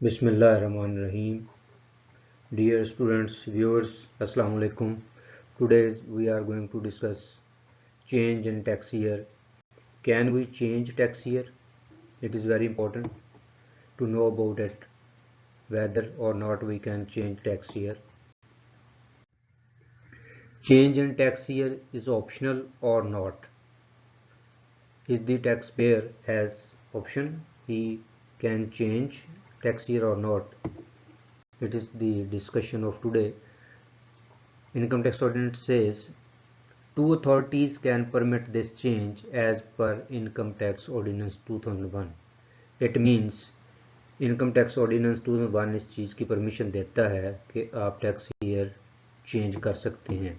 Bismillahirrahmanirrahim. Dear students, viewers, Assalamu alaikum. Today we are going to discuss change in tax year. Can we change tax year? It is very important to know about it, whether or not we can change tax year. Change in tax year is optional or not? Is the taxpayer has option? He can change tax year or not? It is the discussion of today. Income tax ordinance says two authorities can permit this change as per Income Tax Ordinance 2001. It means Income Tax Ordinance 2001 इस चीज़ की permission देता है कि आप tax year change कर सकते हैं.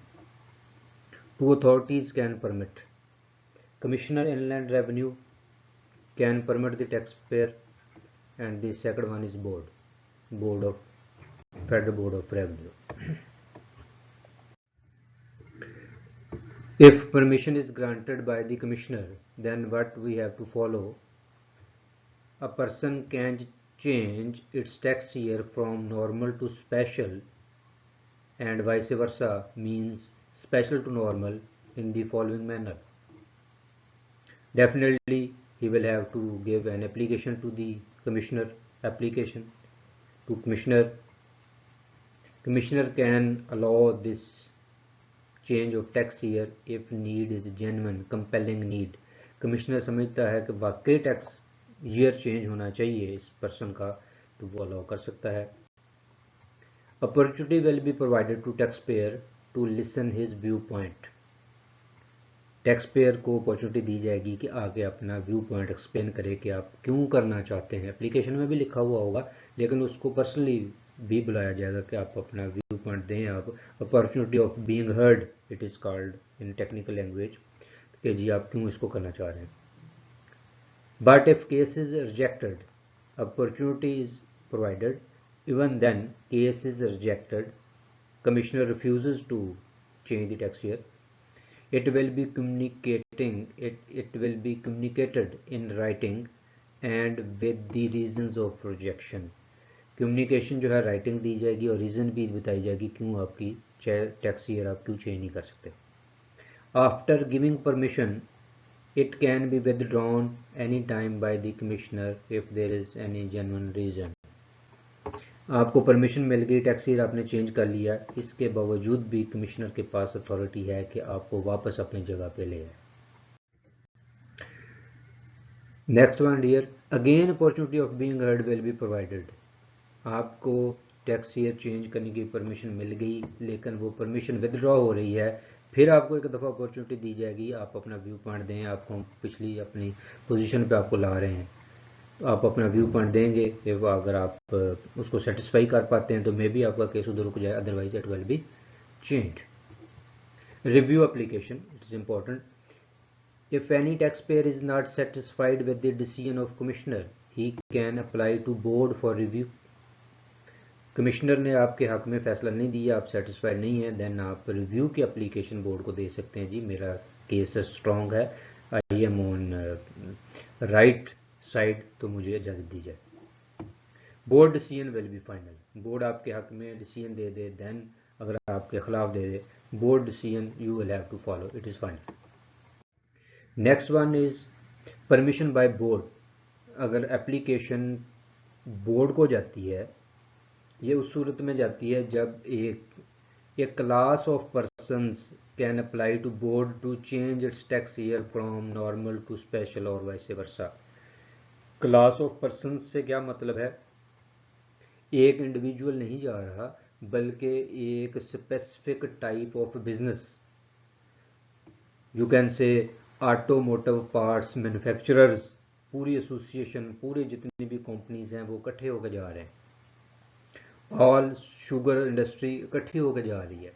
Two authorities can permit. Commissioner Inland Revenue can permit the taxpayer, and the second one is Federal Board of Revenue. If permission is granted by the commissioner, then what we have to follow? A person can change its tax year from normal to special and vice versa, means special to normal, in the following manner. Definitely he will have to give an application to the commissioner. Application to commissioner. Commissioner can allow this change of tax year if need is genuine, compelling need. Commissioner समझता है कि वाकई tax year change होना चाहिए इस person का, तो वो अलाउ कर सकता है. Opportunity will be provided to taxpayer to listen his viewpoint. Taxpayer को अपॉर्चुनिटी दी जाएगी कि आगे अपना व्यू पॉइंट एक्सप्लेन करे कि आप क्यों करना चाहते हैं. एप्लीकेशन में भी लिखा हुआ होगा, लेकिन उसको पर्सनली भी बुलाया जाएगा कि आप अपना व्यू पॉइंट दें. आप opportunity of being heard it is called in technical language, कि जी आप क्यों इसको करना चाह रहे हैं. But if case is rejected, opportunity is provided, even then case is rejected, commissioner refuses to change the tax year, it will be communicated in writing and with the reasons of rejection. Communication जो है writing the जाएगी और reason भी बताई जाएगी क्यों आपकी tax year आप क्यों चेंज नहीं कर सकते. After giving permission it can be withdrawn any time by the commissioner if there is any genuine reason. आपको परमिशन मिल गई, टैक्स ईयर आपने चेंज कर लिया, इसके बावजूद भी कमिश्नर के पास अथॉरिटी है कि आपको वापस अपनी जगह पे ले आए. Next one dear, again opportunity of being heard will be provided. आपको टैक्स ईयर चेंज करने की परमिशन मिल गई, लेकिन वो परमिशन विदड्रॉ हो रही है, फिर आपको एक दफ़ा अपॉर्चुनिटी दी जाएगी, आप अपना व्यू पॉइंट दें. आपको पिछली अपनी पोजीशन पे आपको ला रहे हैं, आप अपना व्यू पॉइंट देंगे. अगर आप उसको सेटिस्फाई कर पाते हैं तो मे बी आपका केस उधर रुक जाए, otherwise it will be changed. Review application, it is important. If any tax pair is not satisfied with the decision of commissioner, he can apply to board for review. Commissioner ने आपके हक में फैसला नहीं दिया, आप सेटिस्फाइड नहीं है, देन आप रिव्यू की एप्लीकेशन बोर्ड को दे सकते हैं. जी मेरा केस स्ट्रॉन्ग है, I am on right side, तो मुझे इजाज़त दी जाए. Board decision will be final. Board आपके हक में डिसीजन दे दे, देन अगर आपके खिलाफ दे दे, board decision you will have to follow, it is final. Next one is permission by board. अगर एप्लीकेशन बोर्ड को जाती है, ये उस सूरत में जाती है जब एक class of persons can apply to board to change its tax year from normal to special और vice versa. Class of persons से क्या मतलब है? एक इंडिविजुअल नहीं जा रहा, बल्कि एक specific type of business, you can say automotive parts manufacturers, पूरी एसोसिएशन, पूरे जितनी भी कंपनीज हैं वो इकट्ठे होकर जा रहे हैं. ऑल शुगर इंडस्ट्री इकट्ठी होकर जा रही है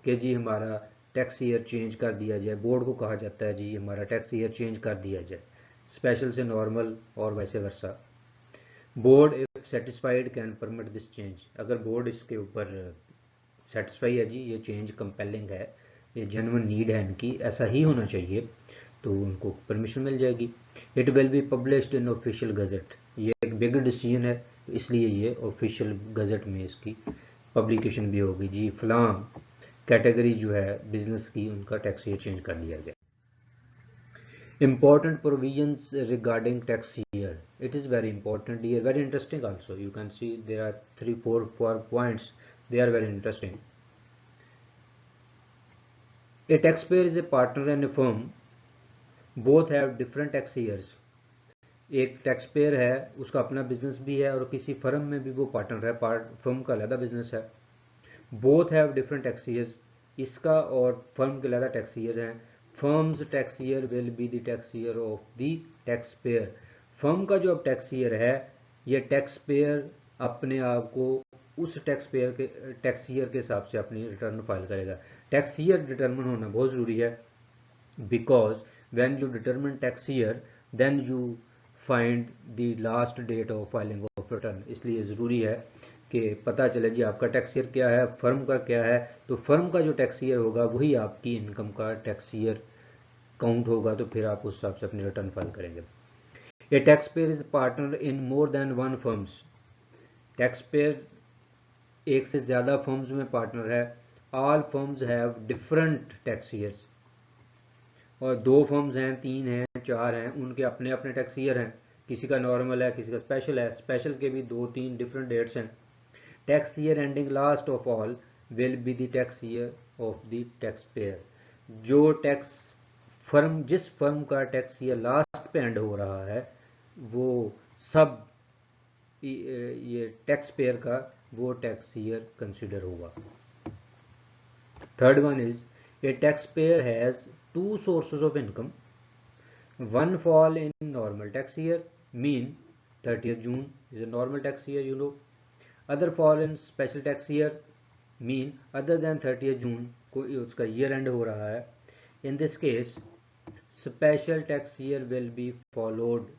कि जी हमारा टैक्स ईयर चेंज कर दिया जाए. बोर्ड को कहा जाता है जी हमारा टैक्स ईयर चेंज कर दिया जाए, स्पेशल से नॉर्मल और vice versa. Board if satisfied can permit this change. अगर बोर्ड इसके ऊपर सेटिस्फाई है, जी ये चेंज कंपेलिंग है, ये जेन्युइन नीड है इनकी, ऐसा ही होना चाहिए, तो उनको परमिशन मिल जाएगी. It will be published in official gazette. ये एक बिग डिसीजन है, इसलिए ये ऑफिशियल गज़ट में इसकी पब्लिकेशन भी होगी जी, फलां कैटेगरी जो है बिजनेस की, उनका टैक्स ईयर चेंज कर दिया गया। Important provisions regarding tax year. It is very important here, very interesting also. You can see there are 3-4 points. They are very interesting. A taxpayer is a partner in a firm. Both have different tax years. एक tax payer है, उसका अपना business भी है और किसी firm में भी वो पार्टनर है, फर्म का अलग बिजनेस है। Both have different tax years, इसका और फर्म के अलग टैक्स ईयर हैं। Firms tax year will be the tax year of the tax payer. Firm का जो अब टैक्स ईयर है, ये टैक्स पेयर अपने आप को उस टैक्स पेयर के टैक्स ईयर के हिसाब से अपनी रिटर्न फाइल करेगा। टैक्स ईयर डिटरमिन होना बहुत ज़रूरी है, because when you determine tax year then you find the last date of filing of return. इसलिए ज़रूरी है कि पता चले जी आपका टैक्स ईयर क्या है, फर्म का क्या है। तो फर्म का जो टैक्स ईयर होगा वही आपकी इनकम का टैक्स ईयर काउंट होगा, तो फिर आप उस हिसाब से अपनी रिटर्न फाइल करेंगे। A tax payer is partner in more than one firms. Taxpayer एक से ज़्यादा फर्म्स में पार्टनर है। All firms have different tax years. और 2 फर्म्स हैं, 3 हैं, 4 हैं, उनके अपने अपने टैक्स ईयर हैं। किसी का नॉर्मल है, किसी का स्पेशल है, स्पेशल के भी 2-3 डिफरेंट डेट्स हैं। Tax year ending last of all will be the tax year of the tax payer. जो टैक्स फर्म, जिस फर्म का टैक्स ईयर लास्ट पे एंड हो रहा है, वो सब ये टैक्स पेयर का वो टैक्स ईयर कंसिडर होगा। Third one is a tax payer has 2 sources of income. One fall in normal tax year, mean 30th June is a normal tax year, you know. Other fall in special tax year, mean other than 30th June को उसका year end हो रहा है. In this case, special tax year will be followed.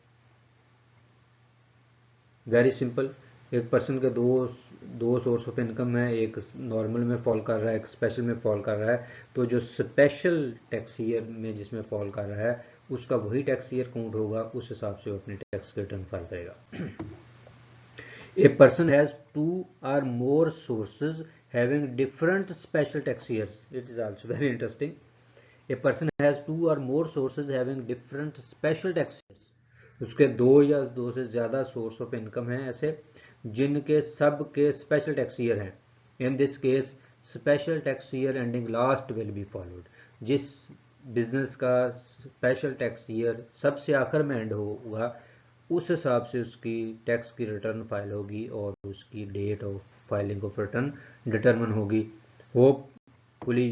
Very simple. एक person के दो source of income है, एक नॉर्मल में फॉल कर रहा है, एक स्पेशल में फॉल कर रहा है। तो जो स्पेशल टैक्स ईयर में जिसमें फॉल कर रहा है, उसका वही टैक्स ईयर काउंट होगा, उस हिसाब से वो अपनी टैक्स रिटर्न फाइल करेगा। A person has 2 or more sources having different special tax years. It is also very interesting. A person has 2 or more sources having different special tax years. उसके 2 या 2 से ज़्यादा सोर्स ऑफ इनकम हैं ऐसे, जिनके सब के स्पेशल टैक्स ईयर हैं। In this case special tax year ending last will be followed. जिस बिजनेस का स्पेशल टैक्स ईयर सबसे आखिर में एंड होगा, उस हिसाब से उसकी टैक्स की रिटर्न फाइल होगी और उसकी date of filing of return determine होगी। होपफुली